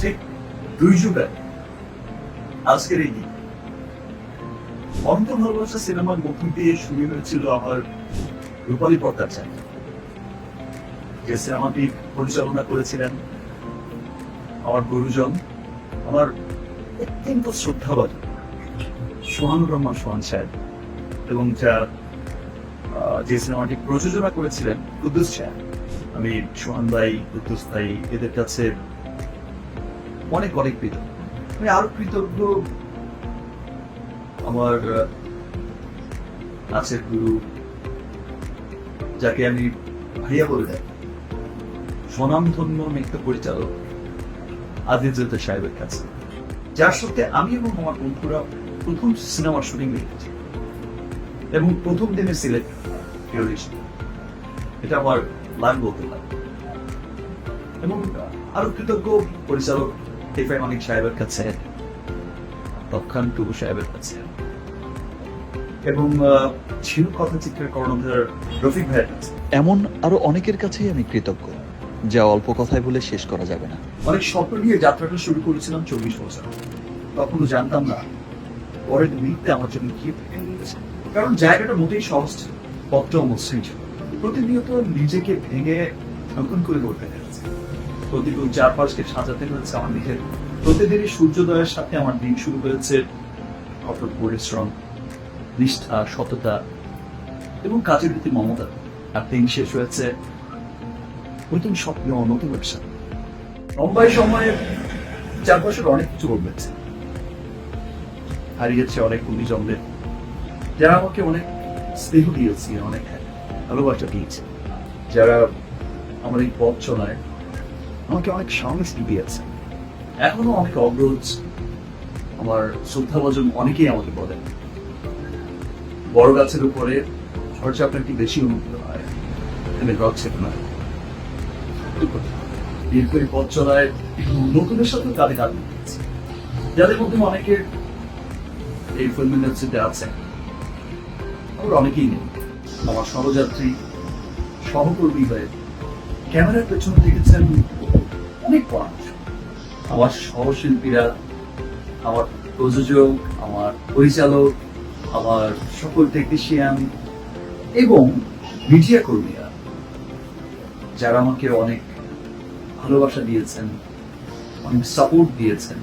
ঠিক 2 যুগ আগে আজকের এই দিন অন্ত ভালোবাসা সিনেমার মধ্য দিয়ে শুরু হয়েছিল আমার রূপালী পর্দার চাকরি, যে সিনেমাটি পরিচালনা করেছিলেন আমার গুরুজন, আমার অত্যন্ত শ্রদ্ধাভাজন সোহানুর রহমান সোহান সাহেব, এবং যে সিনেমাটি প্রযোজনা করেছিলেন কুদ্দুস সাহেব। আমি সোহান ভাই, কুদ্দুস ভাই এদের কাছে অনেক অনেক কৃতজ্ঞ। আমি আরো কৃতজ্ঞ আমার কাছের গুরু, যাকে আমি ভাইয়া বলে থাকি, স্বনামধন্য নৃত্য পরিচালক আজিজুল সাহেবের কাছে, যার সাথে আমি এবং আমার বন্ধুরা প্রথম সিনেমার শুটিং দেখেছি এবং প্রথম দিনে সিলেক্ট হয়েছি। এটা আমার লাইভ বলতে পারি। এবং আরো কৃতজ্ঞ পরিচালক টিফাই মানিক সাহেবের কাছে, তৎখান টুকু সাহেবের কাছে, এবং ছিল কথা চিত্রের কর্ণধার রফিক ভাইয়ের কাছে। এমন আরো অনেকের কাছেই আমি কৃতজ্ঞ, যা অল্প কথায় বলে শেষ করা যাবে না। অনেক স্বপ্ন নিয়ে যাত্রাটা শুরু করেছিলাম 24 বছর। তখনও জানতাম না পরের মিনিটে আমার জন্য কি গেছে, কারণ জায়গাটা মোটেই সহজ ছিল, পথটাও মসৃণ ছিল। প্রতিনিয়ত নিজেকে ভেঙে নতুন করে গড়তে হয়েছে, প্রতিকূল চারপাশকে সাজাতে হয়েছে আমার নিজের। প্রতিদিনই সূর্যোদয়ের সাথে আমার দিন শুরু হয়েছে কঠোর পরিশ্রম, নিষ্ঠা, সততা এবং কাজের প্রতি মমতা। আর দিন শেষ হয়েছে নতুন স্বপ্ন, নতুন ব্যবসা। লম্বাই সময়ে চারপাশের অনেক কিছু বদলেছে, হারিয়েছে অনেক গুণীজনদের, যারা আমাকে অনেক স্নেহ দিয়েছে, অনেক ভালোবাসা দিয়েছে, যারা আমার এই পথ চলায় আমাকে অনেক সাহস দিয়েছে। এখনো অনেক অগ্রজ, আমার শ্রদ্ধাভাজন অনেকেই আমাকে বলেন, বড় গাছের উপরে ঝড় চাপটা একটু বেশি অনুভূত হয়, এখানে রথ ছেপে নয়। দীর্ঘই পথ চলায় নতুনের সাথে কাঁধে কাঁধ মিলিয়েছে, যাদের মধ্যে অনেকের এই ফিল্ম ইন্ডাস্ট্রিতে আছে, আবার অনেকেই নেই। আমার সহযাত্রী, সহকর্মী হয়ে ক্যামেরার পেছনে দেখেছেন অনেক পরামর্শ। আমার সহশিল্পীরা, আমার প্রযোজক, আমার পরিচালক, আমার সকল টেকনিশিয়ান এবং মিডিয়া কর্মীরা, যারা আমাকে অনেক ভালোবাসা দিয়েছেন, অনেক সাপোর্ট দিয়েছেন,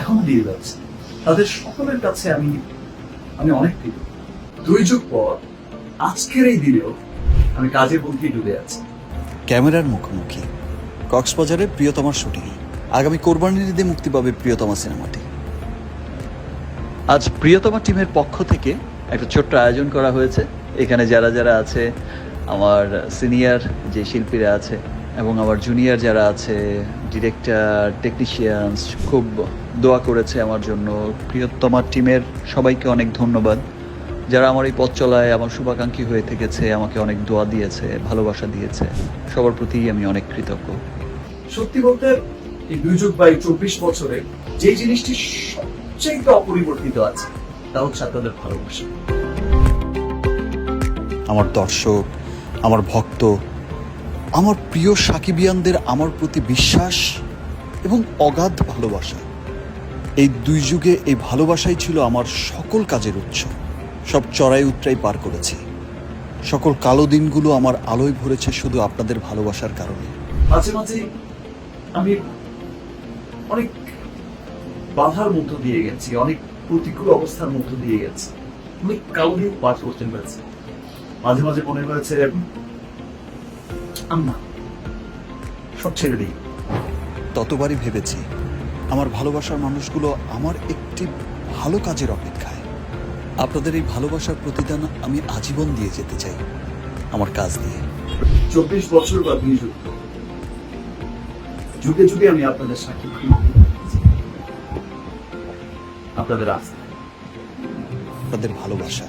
এখনো দিয়ে যাচ্ছেন, তাদের সকলের কাছে আমি অনেক কৃতজ্ঞ। 2 যুগ পর আজকের এই দিনেও আমি কাজের মধ্যেই ডুবে আছি। ক্যামেরার মুখোমুখি কক্সবাজারে প্রিয়তমার শুটিং। আগামী কোরবানির ঈদে মুক্তি পাবে প্রিয়তমা সিনেমাটি। আজ প্রিয়তমা টিমের পক্ষ থেকে একটা ছোট্ট আয়োজন করা হয়েছে। এখানে যারা যারা আছে, আমার সিনিয়র যে শিল্পীরা আছে এবং আমার জুনিয়র যারা আছে, ডিরেক্টর, টেকনিশিয়ানস, খুব দোয়া করেছে আমার জন্য। প্রিয়তমা টিমের সবাইকে অনেক ধন্যবাদ, যারা আমার এই পথ চলায় আমার শুভাকাঙ্ক্ষী হয়ে থেকেছে, আমাকে অনেক দোয়া দিয়েছে, ভালোবাসা দিয়েছে। সবার প্রতি আমি অনেক কৃতজ্ঞ। সত্যি বলতে এই 2 যুগ বা 24 বছরে যে জিনিসটি সবচেয়ে অপরিবর্তিত আছে তা হচ্ছে আপনাদের ভালোবাসা। আমার দর্শক, আমার ভক্ত, আমার প্রিয় সাকিবিয়ানদের আমার প্রতি বিশ্বাস এবং অগাধ ভালোবাসা। এই 2 যুগে এই ভালোবাসাই ছিল আমার সকল কাজের উৎস। সব চড়াই উতরাই পার করেছি, সকল কালো দিনগুলো আমার আলোয় ভরেছে শুধু আপনাদের ভালোবাসার কারণে। মাঝে মাঝে আমি অনেক বাধার মধ্য দিয়ে গেছি, অনেক প্রতিকূল অবস্থার মধ্য দিয়ে গেছি, অনেক কালো দিন পার করতে হয়েছে। মাঝে মাঝে মনে হয়েছে আম্মা সব ছেড়ে দিই। ততবারই ভেবেছি আমার ভালোবাসার মানুষগুলো আমার একটি ভালো কাজের অপেক্ষায়। আপনাদের এই ভালোবাসার প্রতিদান আমি আজীবন দিয়ে যেতে চাই আমার কাজ দিয়ে। 24 বছর বা 2 যুগ, যুগে যুগে আমি আপনাদের সাক্ষী, আপনাদের আস্থা, আপনাদের ভালোবাসা।